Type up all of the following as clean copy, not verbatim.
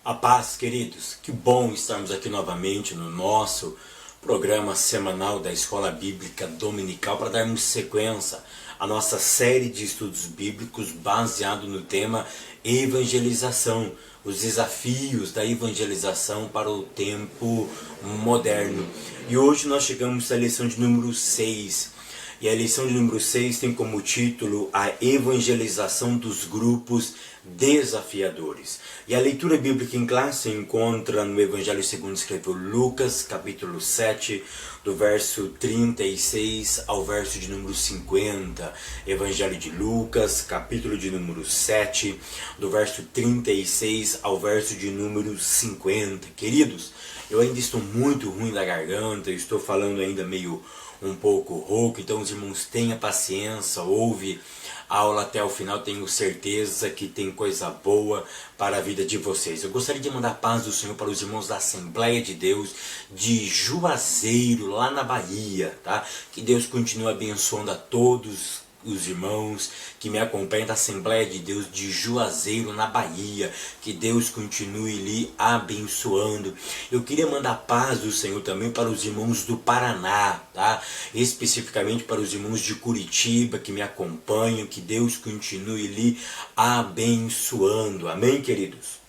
A paz, queridos, que bom estarmos aqui novamente no nosso programa semanal da Escola Bíblica Dominical para darmos sequência à nossa série de estudos bíblicos baseado no tema evangelização, os desafios da evangelização para o tempo moderno. E hoje nós chegamos à lição de número 6. E a lição de número 6 tem como título a evangelização dos grupos desafiadores. E a leitura bíblica em classe se encontra no Evangelho segundo escreveu Lucas, capítulo 7, do verso 36 ao verso de número 50. Evangelho de Lucas, capítulo de número 7, do verso 36 ao verso de número 50. Queridos, eu ainda estou muito ruim da garganta, estou falando ainda meio um pouco rouco, então os irmãos tenham paciência, ouve a aula até o final, tenho certeza que tem coisa boa para a vida de vocês. Eu gostaria de mandar a paz do Senhor para os irmãos da Assembleia de Deus de Juazeiro, lá na Bahia, tá? Que Deus continue abençoando a todos os irmãos que me acompanham da Assembleia de Deus de Juazeiro, na Bahia. Que Deus continue lhe abençoando. Eu queria mandar a paz do Senhor também para os irmãos do Paraná, tá? Especificamente para os irmãos de Curitiba que me acompanham. Que Deus continue lhe abençoando. Amém, queridos?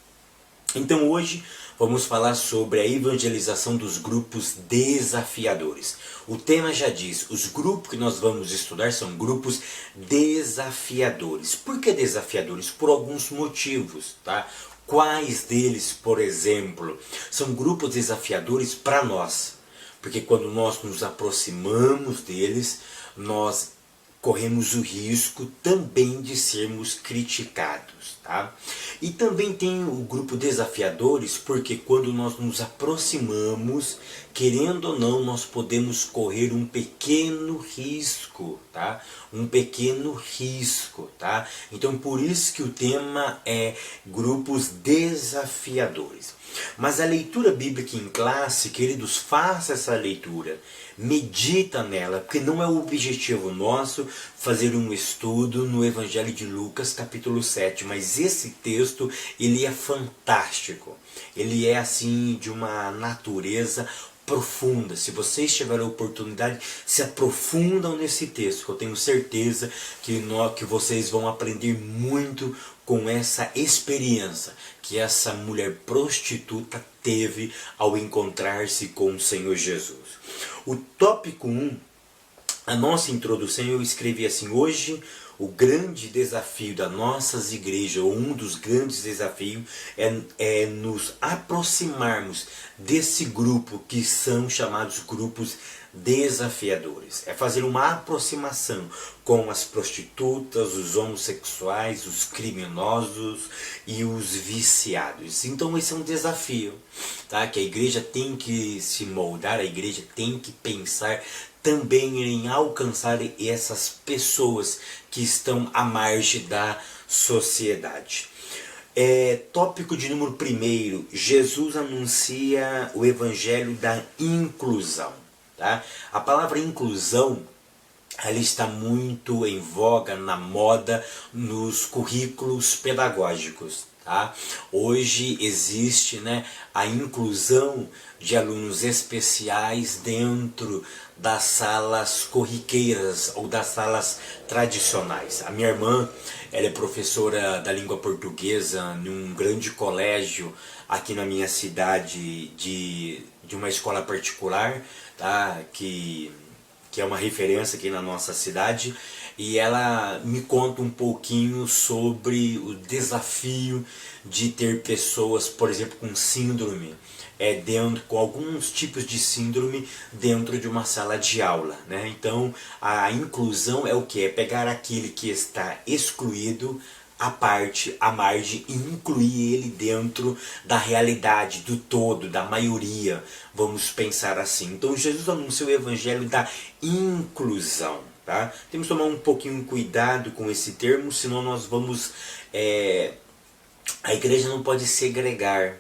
Então hoje vamos falar sobre a evangelização dos grupos desafiadores. O tema já diz, os grupos que nós vamos estudar são grupos desafiadores. Por que desafiadores? Por alguns motivos, tá? Quais deles, por exemplo, são grupos desafiadores para nós? Porque quando nós nos aproximamos deles, nós corremos o risco também de sermos criticados, tá? E também tem o grupo desafiadores, porque quando nós nos aproximamos, querendo ou não, nós podemos correr um pequeno risco, tá? Um pequeno risco, tá? Então por isso que o tema é grupos desafiadores. Mas a leitura bíblica em classe, queridos, faça essa leitura, medita nela, porque não é o objetivo nosso fazer um estudo no Evangelho de Lucas, capítulo 7, mas esse texto, ele é fantástico, ele é assim de uma natureza profunda. Se vocês tiverem a oportunidade, se aprofundam nesse texto, que eu tenho certeza que vocês vão aprender muito com essa experiência que essa mulher prostituta teve ao encontrar-se com o Senhor Jesus. O tópico 1, a nossa introdução, eu escrevi assim: hoje o grande desafio das nossas igrejas, ou um dos grandes desafios, é nos aproximarmos desse grupo que são chamados grupos desafiadores. É fazer uma aproximação com as prostitutas, os homossexuais, os criminosos e os viciados. Então esse é um desafio, tá? Que a igreja tem que se moldar, a igreja tem que pensar também em alcançar essas pessoas que estão à margem da sociedade. Tópico de número 1, Jesus anuncia o evangelho da inclusão. Tá? A palavra inclusão, ela está muito em voga, na moda, nos currículos pedagógicos. Tá? Hoje existe, né, a inclusão de alunos especiais dentro das salas corriqueiras ou das salas tradicionais. A minha irmã, ela é professora da língua portuguesa num grande colégio aqui na minha cidade de uma escola particular, tá? que é uma referência aqui na nossa cidade, e ela me conta um pouquinho sobre o desafio de ter pessoas, por exemplo, com síndrome, com alguns tipos de síndrome dentro de uma sala de aula, né? Então a inclusão é o que? É pegar aquele que está excluído, à margem, e incluir ele dentro da realidade, do todo, da maioria, vamos pensar assim. Então Jesus anunciou o evangelho da inclusão, tá? Temos que tomar um pouquinho cuidado com esse termo, senão nós vamos... A igreja não pode segregar,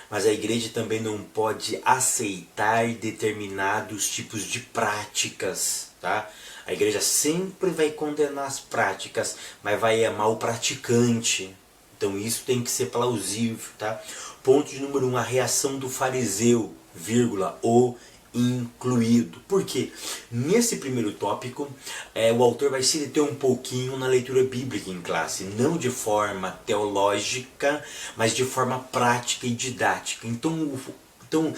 mas a igreja também não pode aceitar determinados tipos de práticas, tá? A igreja sempre vai condenar as práticas, mas vai amar o praticante, Então isso tem que ser plausível, tá? Ponto de número 1, a reação do fariseu, vírgula, o incluído. Por quê? Nesse primeiro tópico, o autor vai se deter um pouquinho na leitura bíblica em classe, não de forma teológica, mas de forma prática e didática. Então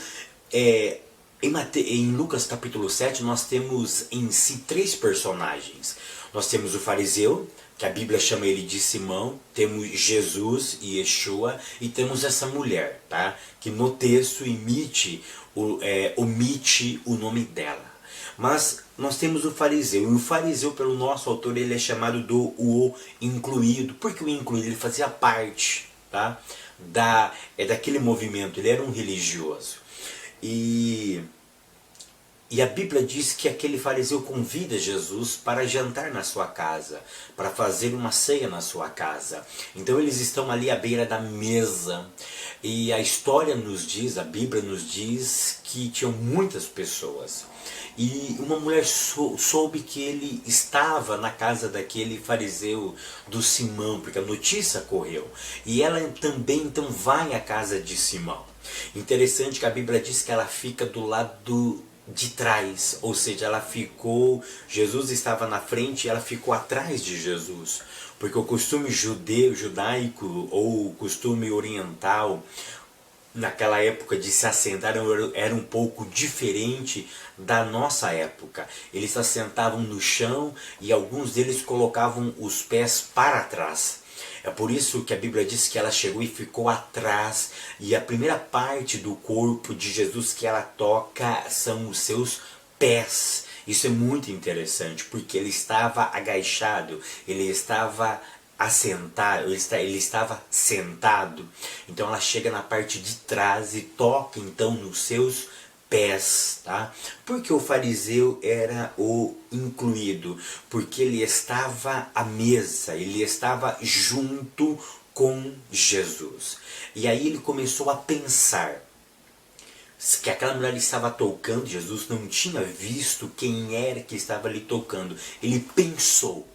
em Lucas capítulo 7, nós temos em si 3 personagens. Nós temos o fariseu, que a Bíblia chama ele de Simão, temos Jesus e Yeshua, e temos essa mulher, tá? Que no texto omite o nome dela. Mas nós temos o fariseu, e o fariseu, pelo nosso autor, ele é chamado do o incluído. Por que o incluído? Ele fazia parte, tá? Daquele movimento, ele era um religioso. E a Bíblia diz que aquele fariseu convida Jesus para jantar na sua casa, para fazer uma ceia na sua casa. Então eles estão ali à beira da mesa. E a história nos diz, a Bíblia nos diz que tinham muitas pessoas. E uma mulher soube que ele estava na casa daquele fariseu do Simão, porque a notícia correu. E ela também então vai à casa de Simão. Interessante que a Bíblia diz que ela fica do lado de trás, ou seja, Jesus estava na frente e ela ficou atrás de Jesus, porque o costume judaico ou o costume oriental naquela época de se assentar era um pouco diferente da nossa época. Eles se assentavam no chão e alguns deles colocavam os pés para trás. É por isso que a Bíblia diz que ela chegou e ficou atrás, e a primeira parte do corpo de Jesus que ela toca são os seus pés. Isso é muito interessante, porque ele estava agachado, ele estava assentado, ele estava sentado. Então ela chega na parte de trás e toca então nos seus pés, tá? Porque o fariseu era o incluído, porque ele estava à mesa, ele estava junto com Jesus. E aí ele começou a pensar que aquela mulher estava tocando, Jesus não tinha visto quem era que estava ali tocando. Ele pensou,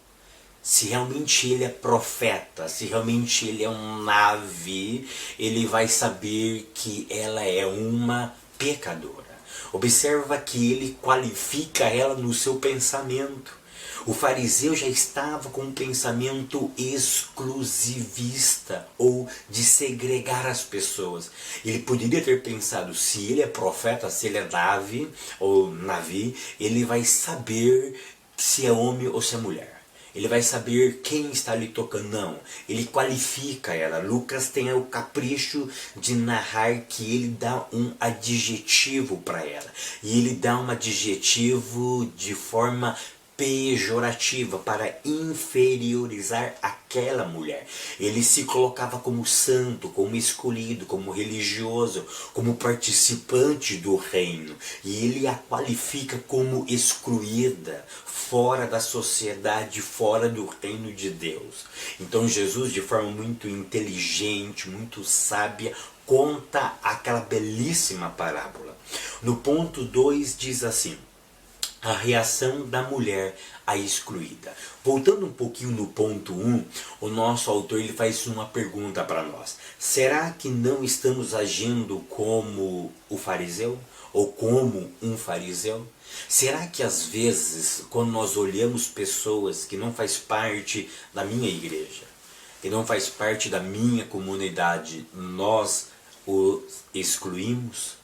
se realmente ele é profeta, se realmente ele é um Navi, ele vai saber que ela é uma pecadora. Observa que ele qualifica ela no seu pensamento. O fariseu já estava com um pensamento exclusivista ou de segregar as pessoas. Ele poderia ter pensado, se ele é profeta, se ele é Navi, ele vai saber se é homem ou se é mulher. Ele vai saber quem está ali tocando. Não, ele qualifica ela. Lucas tem o capricho de narrar que ele dá um adjetivo para ela. E ele dá um adjetivo de forma pejorativa, para inferiorizar aquela mulher. Ele se colocava como santo, como escolhido, como religioso, como participante do reino. E ele a qualifica como excluída, fora da sociedade, fora do reino de Deus. Então Jesus, de forma muito inteligente, muito sábia, conta aquela belíssima parábola. No ponto 2 diz assim: a reação da mulher a excluída. Voltando um pouquinho no ponto 1, o nosso autor ele faz uma pergunta para nós. Será que não estamos agindo como o fariseu? Ou como um fariseu? Será que às vezes, quando nós olhamos pessoas que não faz parte da minha igreja, que não faz parte da minha comunidade, nós os excluímos?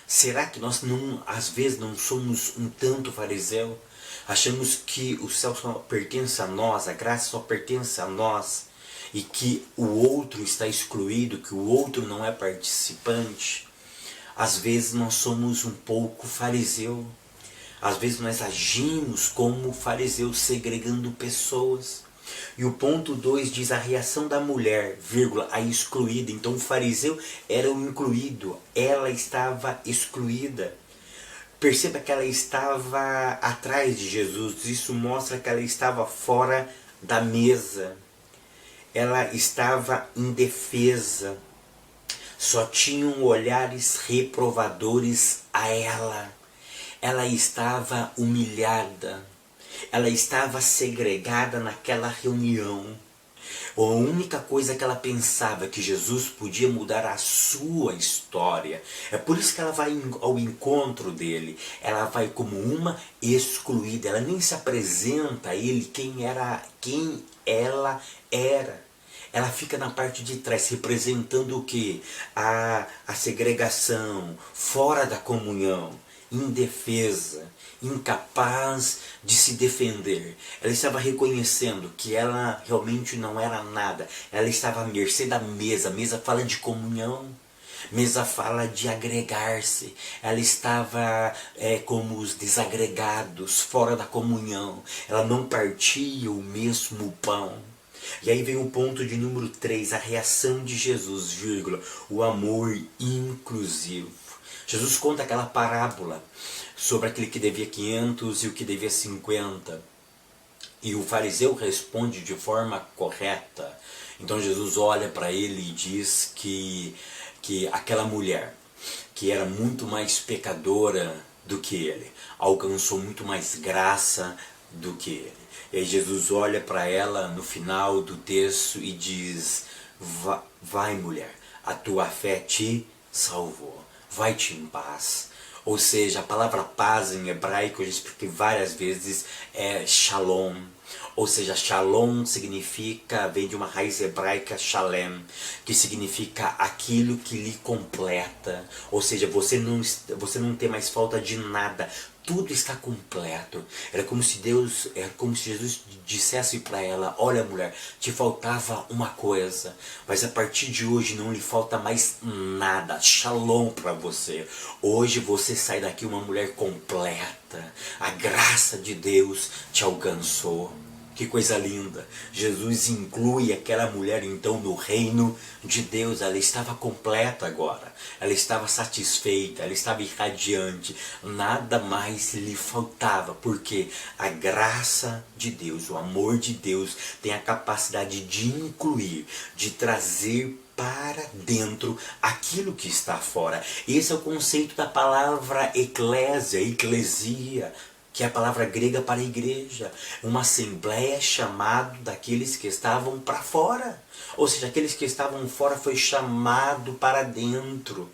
Será que nós não, às vezes não somos um tanto fariseu? Achamos que o céu só pertence a nós, a graça só pertence a nós, e que o outro está excluído, que o outro não é participante? Às vezes nós somos um pouco fariseu. Às vezes nós agimos como fariseu, segregando pessoas. E o ponto 2 diz a reação da mulher, vírgula, a excluída. Então o fariseu era o incluído, ela estava excluída. Perceba que ela estava atrás de Jesus, isso mostra que ela estava fora da mesa. Ela estava indefesa, só tinham olhares reprovadores a ela. Ela estava humilhada. Ela estava segregada naquela reunião. A única coisa que ela pensava é que Jesus podia mudar a sua história. É por isso que ela vai ao encontro dele. Ela vai como uma excluída. Ela nem se apresenta a ele quem ela era. Ela fica na parte de trás, representando o quê? A segregação, fora da comunhão, indefesa, incapaz de se defender. Ela estava reconhecendo que ela realmente não era nada. Ela estava à mercê da mesa. Mesa fala de comunhão. Mesa fala de agregar-se. Ela estava como os desagregados, fora da comunhão. Ela não partia o mesmo pão. E aí vem o ponto de número 3, a reação de Jesus, vírgula, o amor inclusivo. Jesus conta aquela parábola sobre aquele que devia 500 e o que devia 50. E o fariseu responde de forma correta. Então Jesus olha para ele e diz que aquela mulher, que era muito mais pecadora do que ele, alcançou muito mais graça do que ele. E aí Jesus olha para ela no final do texto e diz: vai mulher, a tua fé te salvou, vai-te em paz. Ou seja, a palavra paz em hebraico, eu já expliquei várias vezes, é shalom. Ou seja, shalom significa, vem de uma raiz hebraica shalem, que significa aquilo que lhe completa. Ou seja, você não tem mais falta de nada. Tudo está completo. Era como se Jesus dissesse para ela: olha mulher, te faltava uma coisa, mas a partir de hoje não lhe falta mais nada. Shalom para você. Hoje você sai daqui uma mulher completa. A graça de Deus te alcançou. Que coisa linda. Jesus inclui aquela mulher então no reino de Deus. Ela estava completa agora. Ela estava satisfeita, ela estava irradiante. Nada mais lhe faltava, porque a graça de Deus, o amor de Deus tem a capacidade de incluir, de trazer para dentro aquilo que está fora. Esse é o conceito da palavra eclesia, que é a palavra grega para igreja, uma assembleia chamado daqueles que estavam para fora. Ou seja, aqueles que estavam fora foi chamado para dentro.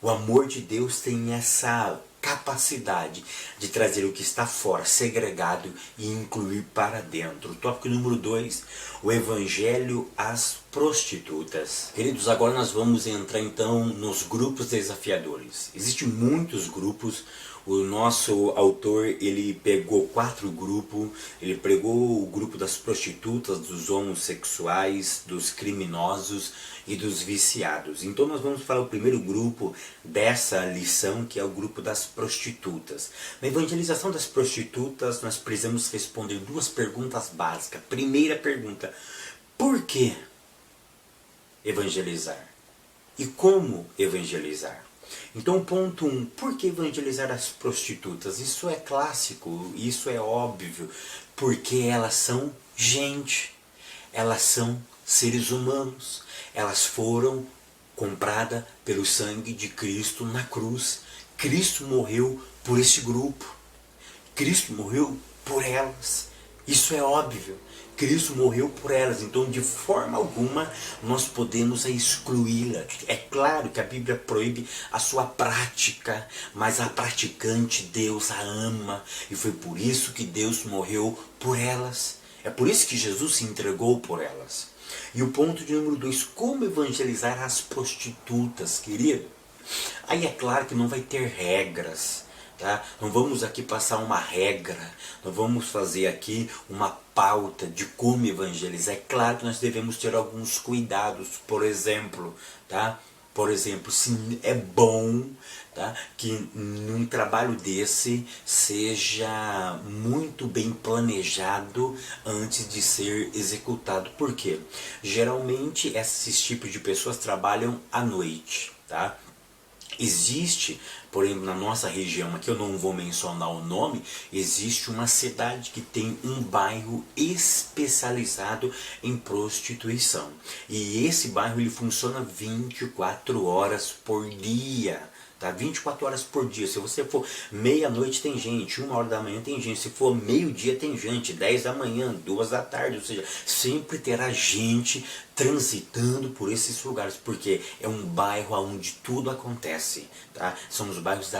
O amor de Deus tem essa capacidade de trazer o que está fora, segregado, e incluir para dentro. Tópico número 2, o evangelho às prostitutas. Queridos, agora nós vamos entrar então nos grupos desafiadores. Existem muitos grupos. O nosso autor, ele pegou 4 grupos. Ele pegou o grupo das prostitutas, dos homossexuais, dos criminosos e dos viciados. Então nós vamos falar o primeiro grupo dessa lição, que é o grupo das prostitutas. Na evangelização das prostitutas, nós precisamos responder 2 perguntas básicas. Primeira pergunta: por que evangelizar? E como evangelizar? Então, ponto 1, por que evangelizar as prostitutas? Isso é clássico, isso é óbvio, porque elas são gente, elas são seres humanos, elas foram compradas pelo sangue de Cristo na cruz. Cristo morreu por esse grupo, Cristo morreu por elas, isso é óbvio. Cristo morreu por elas, então de forma alguma nós podemos excluí-la. É claro que a Bíblia proíbe a sua prática, mas a praticante Deus a ama, e foi por isso que Deus morreu por elas. É por isso que Jesus se entregou por elas. E o ponto de número 2, como evangelizar as prostitutas, querido? Aí é claro que não vai ter regras. Tá? Não vamos aqui passar uma regra, não vamos fazer aqui uma pauta de como evangelizar. É claro que nós devemos ter alguns cuidados, por exemplo, se é bom, tá, que num trabalho desse seja muito bem planejado antes de ser executado. Por quê? Geralmente esses tipos de pessoas trabalham à noite, tá? Existe, por exemplo, na nossa região, aqui eu não vou mencionar o nome, existe uma cidade que tem um bairro especializado em prostituição. E esse bairro ele funciona 24 horas por dia. tá? 24 horas por dia. Se você for meia-noite tem gente, 1 hora da manhã tem gente, se for meio-dia tem gente, 10 da manhã, 2 da tarde, ou seja, sempre terá gente transitando por esses lugares, porque é um bairro onde tudo acontece, tá? São os bairros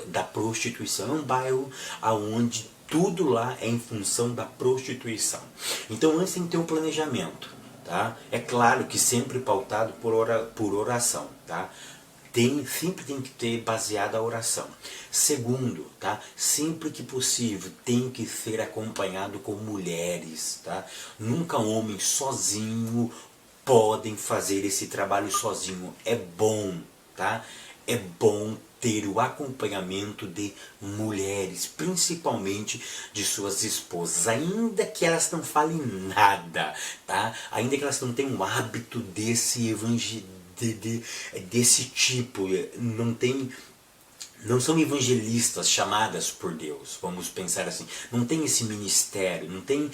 da prostituição, é um bairro onde tudo lá é em função da prostituição. Então antes tem que ter um planejamento, tá? É claro que sempre pautado por oração, tá? Sempre tem que ter baseado a oração. Segundo, tá? Sempre que possível tem que ser acompanhado com mulheres, tá? Nunca homens sozinho podem fazer esse trabalho sozinho. É bom, tá? É bom ter o acompanhamento de mulheres, principalmente de suas esposas, ainda que elas não falem nada, tá? Ainda que elas não tenham o hábito desse evangelho, desse tipo, não são evangelistas chamadas por Deus, vamos pensar assim, não tem esse ministério, não tem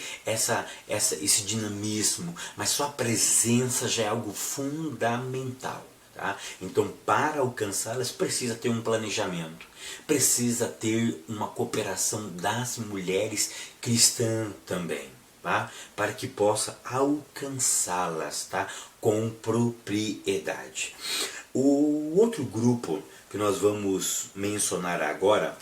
esse dinamismo, mas só a presença já é algo fundamental. Tá? Então, para alcançá-las, precisa ter um planejamento, precisa ter uma cooperação das mulheres cristãs também, tá? Para que possa alcançá-las, tá? Com propriedade. O outro grupo que nós vamos mencionar agora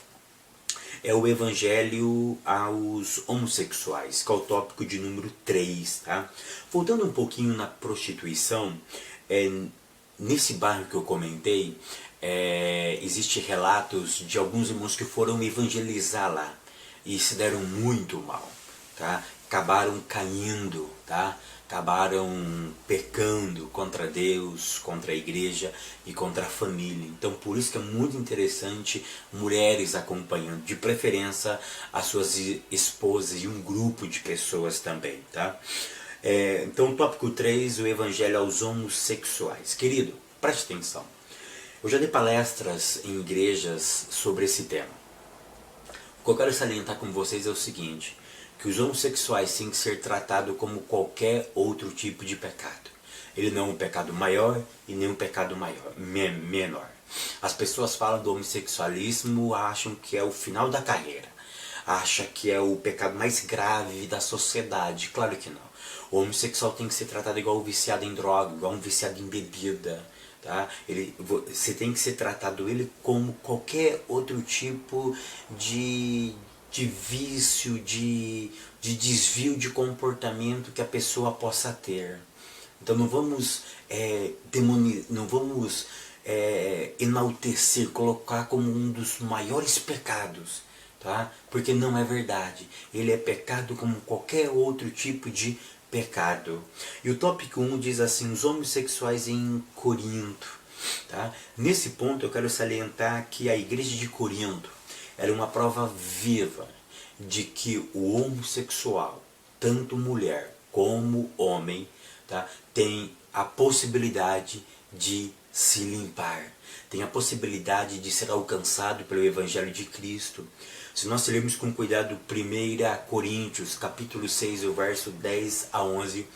é o evangelho aos homossexuais, que é o tópico de número 3. Tá? Voltando um pouquinho na prostituição, nesse bairro que eu comentei, existem relatos de alguns irmãos que foram evangelizar lá e se deram muito mal, tá? Acabaram caindo, tá? Acabaram pecando contra Deus, contra a igreja e contra a família. Então por isso que é muito interessante mulheres acompanhando, de preferência as suas esposas e um grupo de pessoas também, tá? Então, tópico 3, o evangelho aos homossexuais. Querido, preste atenção. Eu já dei palestras em igrejas sobre esse tema. O que eu quero salientar com vocês é o seguinte, que os homossexuais têm que ser tratados como qualquer outro tipo de pecado. Ele não é um pecado maior e nem um pecado menor. As pessoas falam do homossexualismo, acham que é o final da carreira. Acham que é o pecado mais grave da sociedade. Claro que não. O homossexual tem que ser tratado igual um viciado em droga, igual um viciado em bebida. Tá? Você tem que ser tratado ele como qualquer outro tipo de vício, de desvio de comportamento que a pessoa possa ter. Então não vamos enaltecer, colocar como um dos maiores pecados, tá? Porque não é verdade. Ele é pecado como qualquer outro tipo de pecado. E o tópico 1 diz assim, os homossexuais em Corinto. Tá? Nesse ponto eu quero salientar que a igreja de Corinto era uma prova viva de que o homossexual, tanto mulher como homem, tá, tem a possibilidade de se limpar, tem a possibilidade de ser alcançado pelo Evangelho de Cristo. Se nós lermos com cuidado 1 Coríntios, capítulo 6, o verso 10 a 11,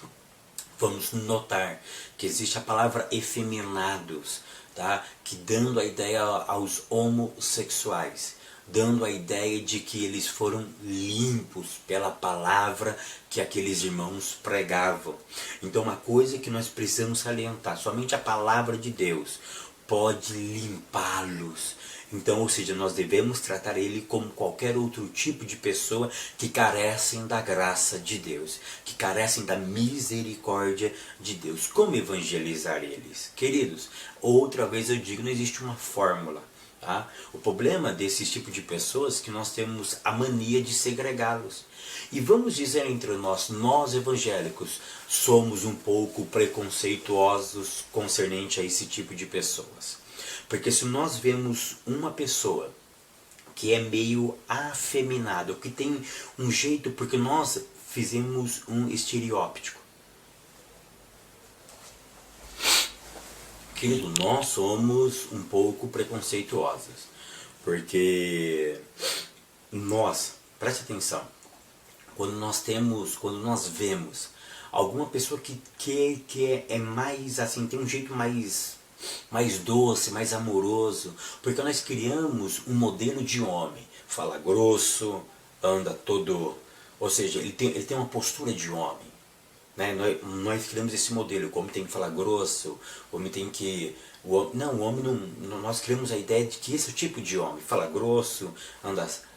vamos notar que existe a palavra efeminados, tá? Que dando a ideia aos homossexuais, dando a ideia de que eles foram limpos pela palavra que aqueles irmãos pregavam. Então uma coisa que nós precisamos salientar, somente a palavra de Deus pode limpá-los. Então, ou seja, nós devemos tratar ele como qualquer outro tipo de pessoa que carecem da graça de Deus, que carecem da misericórdia de Deus. Como evangelizar eles? Queridos, outra vez eu digo, não existe uma fórmula. Tá? O problema desses tipos de pessoas é que nós temos a mania de segregá-los. E vamos dizer entre nós evangélicos, somos um pouco preconceituosos concernente a esse tipo de pessoas. Porque se nós vemos uma pessoa que é meio afeminada, que tem um jeito, porque nós fizemos um estereótipo. Querido, nós somos um pouco preconceituosos. Porque nós, preste atenção, quando nós vemos alguma pessoa que é mais assim, tem um jeito mais mais doce, mais amoroso, porque nós criamos um modelo de homem. Fala grosso, anda todo... Ou seja, ele tem uma postura de homem. Né? Nós criamos esse modelo, o homem tem que falar grosso, o homem tem que... o homem não... Nós criamos a ideia de que esse é o tipo de homem, fala grosso,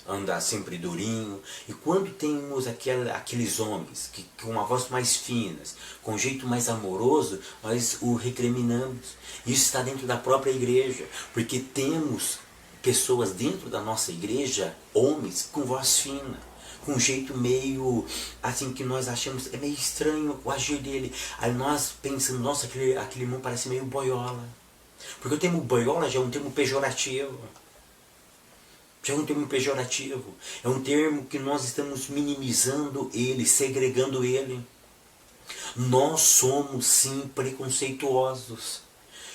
anda sempre durinho. E quando temos aqueles homens que com uma voz mais finas, com um jeito mais amoroso, nós o recriminamos. Isso está dentro da própria igreja, porque temos pessoas dentro da nossa igreja, homens com voz fina, com um jeito meio assim que nós achamos é meio estranho o agir dele. Aí nós pensamos, nossa, aquele irmão parece meio boiola. Porque o termo boiola já é um termo pejorativo. Já é um termo pejorativo. É um termo que nós estamos minimizando ele, segregando ele. Nós somos sim preconceituosos.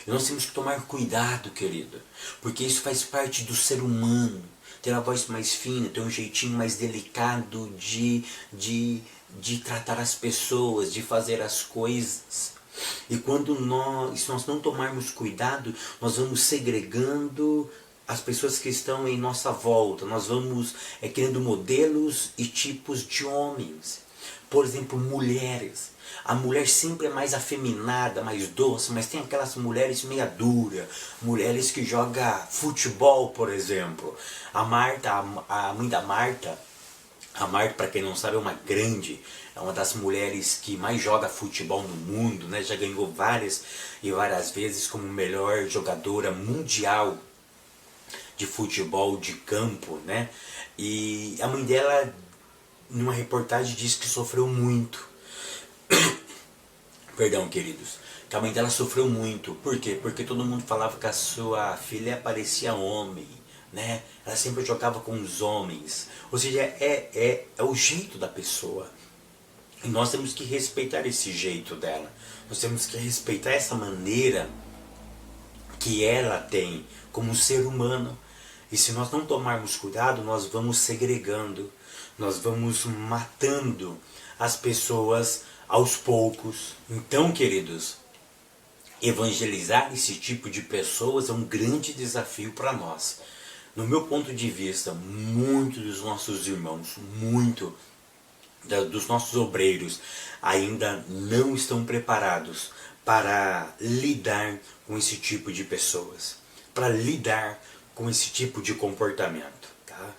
E nós temos que tomar cuidado, querido. Porque isso faz parte do ser humano. Ter a voz mais fina, ter um jeitinho mais delicado de tratar as pessoas, de fazer as coisas. E se nós não tomarmos cuidado, nós vamos segregando as pessoas que estão em nossa volta. Nós vamos criando modelos e tipos de homens. Por exemplo, mulheres. A mulher sempre é mais afeminada, mais doce, mas tem aquelas mulheres meia dura, mulheres que jogam futebol, por exemplo. A Marta, a mãe da Marta, a Marta, para quem não sabe, é uma das mulheres que mais joga futebol no mundo, né? Já ganhou várias e várias vezes como melhor jogadora mundial de futebol de campo, né? E a mãe dela, numa reportagem, disse que sofreu muito. Perdão, queridos. Que a mãe dela sofreu muito. Por quê? Porque todo mundo falava que a sua filha parecia homem, né? Ela sempre jogava com os homens. Ou seja, é o jeito da pessoa. E nós temos que respeitar esse jeito dela. Nós temos que respeitar essa maneira que ela tem como ser humano. E se nós não tomarmos cuidado, nós vamos segregando. Nós vamos matando as pessoas aos poucos. Então, queridos, evangelizar esse tipo de pessoas é um grande desafio para nós. No meu ponto de vista, muitos dos nossos irmãos, dos nossos obreiros ainda não estão preparados para lidar com esse tipo de pessoas, para lidar com esse tipo de comportamento. Tá?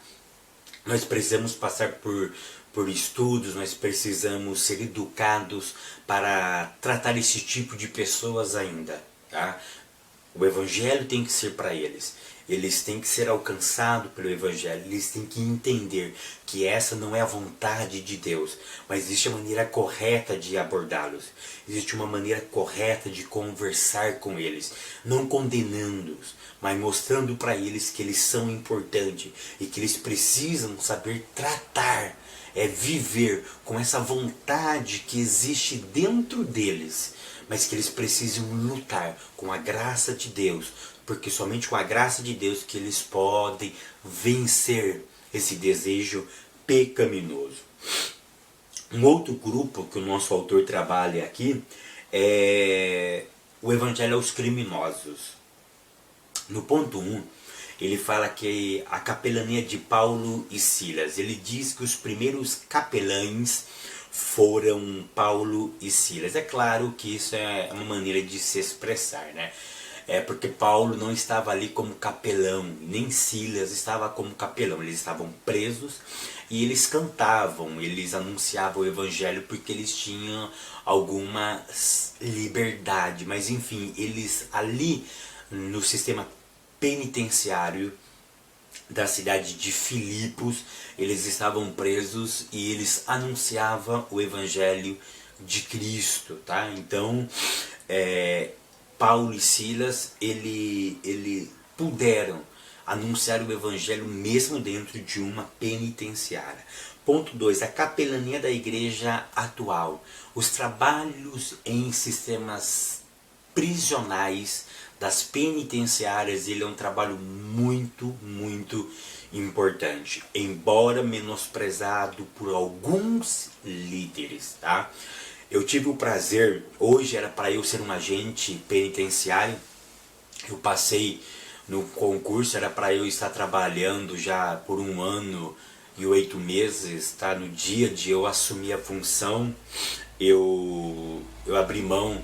Nós precisamos passar por estudos, nós precisamos ser educados para tratar esse tipo de pessoas ainda. Tá? O Evangelho tem que ser para eles. Eles têm que ser alcançados pelo Evangelho. Eles têm que entender que essa não é a vontade de Deus. Mas existe a maneira correta de abordá-los. Existe uma maneira correta de conversar com eles. Não condenando-os, mas mostrando para eles que eles são importantes. E que eles precisam saber tratar, viver com essa vontade que existe dentro deles. Mas que eles precisam lutar com a graça de Deus, porque somente com a graça de Deus que eles podem vencer esse desejo pecaminoso. Um outro grupo que o nosso autor trabalha aqui é o Evangelho aos criminosos. No ponto 1, ele fala que a capelania de Paulo e Silas. Ele diz que os primeiros capelães foram Paulo e Silas. É claro que isso é uma maneira de se expressar, né? Porque Paulo não estava ali como capelão, nem Silas estava como capelão. Eles estavam presos e eles cantavam, eles anunciavam o evangelho porque eles tinham alguma liberdade. Mas enfim, eles ali no sistema penitenciário da cidade de Filipos, eles estavam presos e eles anunciavam o evangelho de Cristo, tá? Então, Paulo e Silas, ele puderam anunciar o evangelho mesmo dentro de uma penitenciária. Ponto 2, a capelania da igreja atual. Os trabalhos em sistemas prisionais das penitenciárias, ele é um trabalho muito, muito importante, embora menosprezado por alguns líderes, tá? Eu tive o prazer, hoje era para eu ser um agente penitenciário, Eu passei no concurso, era para eu estar trabalhando já por 1 ano e 8 meses, tá? No dia de eu assumir a função, eu abri mão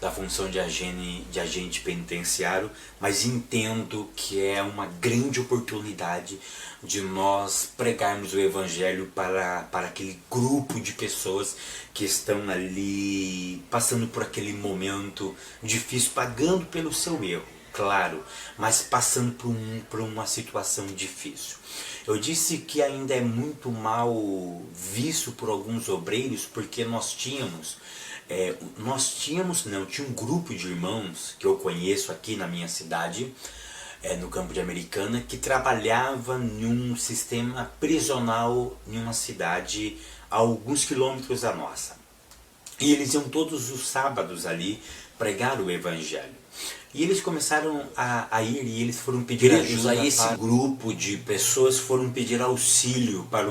da função de agente penitenciário, mas entendo que é uma grande oportunidade de nós pregarmos o Evangelho para aquele grupo de pessoas que estão ali passando por aquele momento difícil, pagando pelo seu erro, claro, mas passando por uma situação difícil. Eu disse que ainda é muito mal visto por alguns obreiros, porque tinha um grupo de irmãos que eu conheço aqui na minha cidade, no campo de Americana, que trabalhava em um sistema prisional em uma cidade a alguns quilômetros da nossa. E eles iam todos os sábados ali pregar o Evangelho. E eles começaram a ir e eles foram pedir ajuda. Aí esse grupo de pessoas foram pedir auxílio para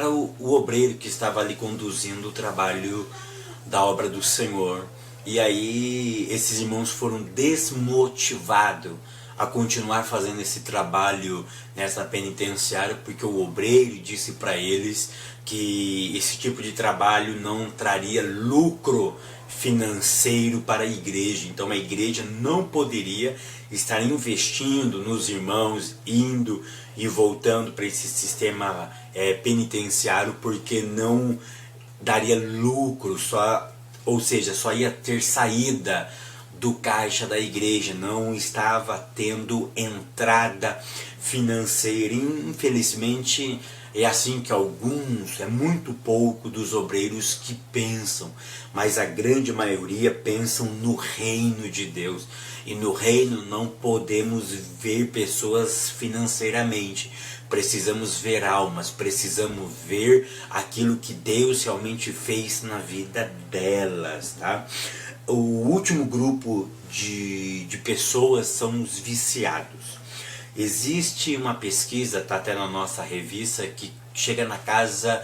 o obreiro que estava ali conduzindo o trabalho da obra do Senhor. E aí esses irmãos foram desmotivados a continuar fazendo esse trabalho nessa penitenciária, porque o obreiro disse para eles que esse tipo de trabalho não traria lucro financeiro para a igreja. Então a igreja não poderia estar investindo nos irmãos, indo e voltando para esse sistema penitenciário, porque não daria lucro, ou seja, só ia ter saída do caixa da igreja, não estava tendo entrada financeira. Infelizmente é assim que é muito pouco dos obreiros que pensam, mas a grande maioria pensam no reino de Deus. E no reino não podemos ver pessoas financeiramente, precisamos ver almas, precisamos ver aquilo que Deus realmente fez na vida delas, tá? O último grupo de pessoas são os viciados. Existe uma pesquisa, está até na nossa revista, que chega na casa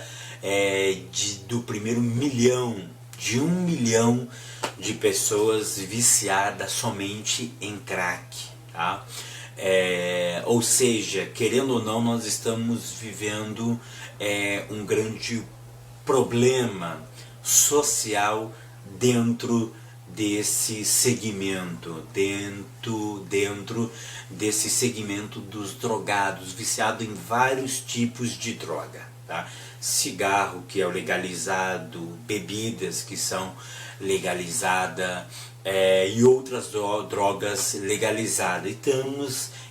do primeiro milhão, de 1 milhão de pessoas viciadas somente em crack, tá? Ou seja, querendo ou não, nós estamos vivendo um grande problema social dentro desse segmento, dentro desse segmento dos drogados, viciado em vários tipos de droga, tá? Cigarro, que é o legalizado, bebidas que são legalizadas, e outras drogas legalizadas.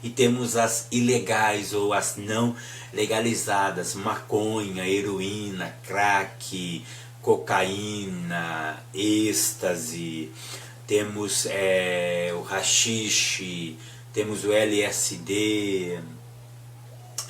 E temos as ilegais ou as não legalizadas: maconha, heroína, crack, cocaína, êxtase, temos o haxixe, temos o LSD,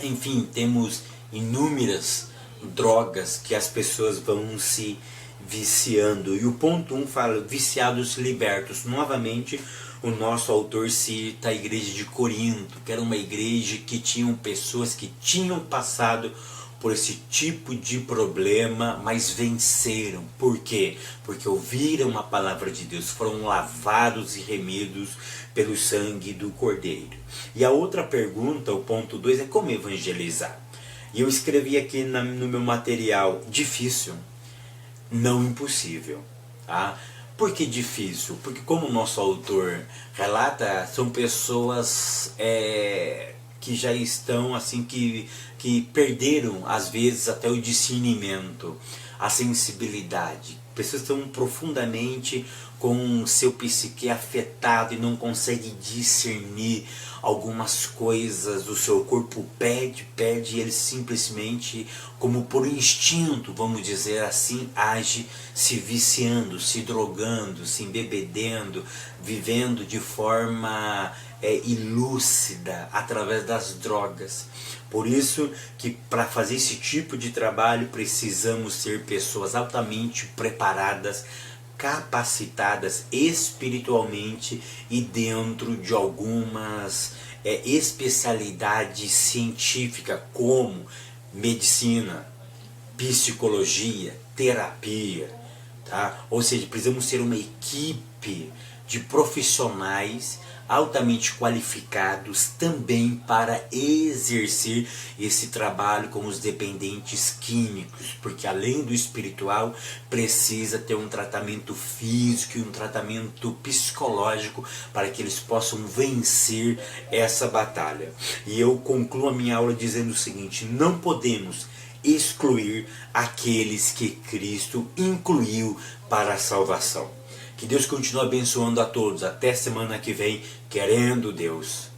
enfim, temos inúmeras drogas que as pessoas vão se viciando. E o ponto 1 fala: viciados libertos. Novamente o nosso autor cita a igreja de Corinto, que era uma igreja que tinham pessoas que tinham passado por esse tipo de problema, mas venceram. Por quê? Porque ouviram a palavra de Deus, foram lavados e remidos pelo sangue do Cordeiro. E a outra pergunta, o ponto 2, é como evangelizar. E eu escrevi aqui no meu material: difícil, não impossível. Tá? Por que difícil? Porque, como o nosso autor relata, são pessoas que já estão assim, que perderam às vezes até o discernimento, a sensibilidade. Pessoas estão profundamente com seu psique afetado e não conseguem discernir algumas coisas. O seu corpo pede e ele simplesmente, como por instinto, vamos dizer assim, age se viciando, se drogando, se embebedendo, vivendo de forma ilúcida através das drogas. Por isso que para fazer esse tipo de trabalho precisamos ser pessoas altamente preparadas, capacitadas espiritualmente e dentro de algumas especialidades científicas, como medicina, psicologia, terapia, tá? Ou seja, precisamos ser uma equipe de profissionais altamente qualificados também para exercer esse trabalho com os dependentes químicos, porque além do espiritual precisa ter um tratamento físico e um tratamento psicológico para que eles possam vencer essa batalha. E eu concluo a minha aula dizendo o seguinte: não podemos excluir aqueles que Cristo incluiu para a salvação. Que Deus continue abençoando a todos. Até semana que vem, querendo Deus.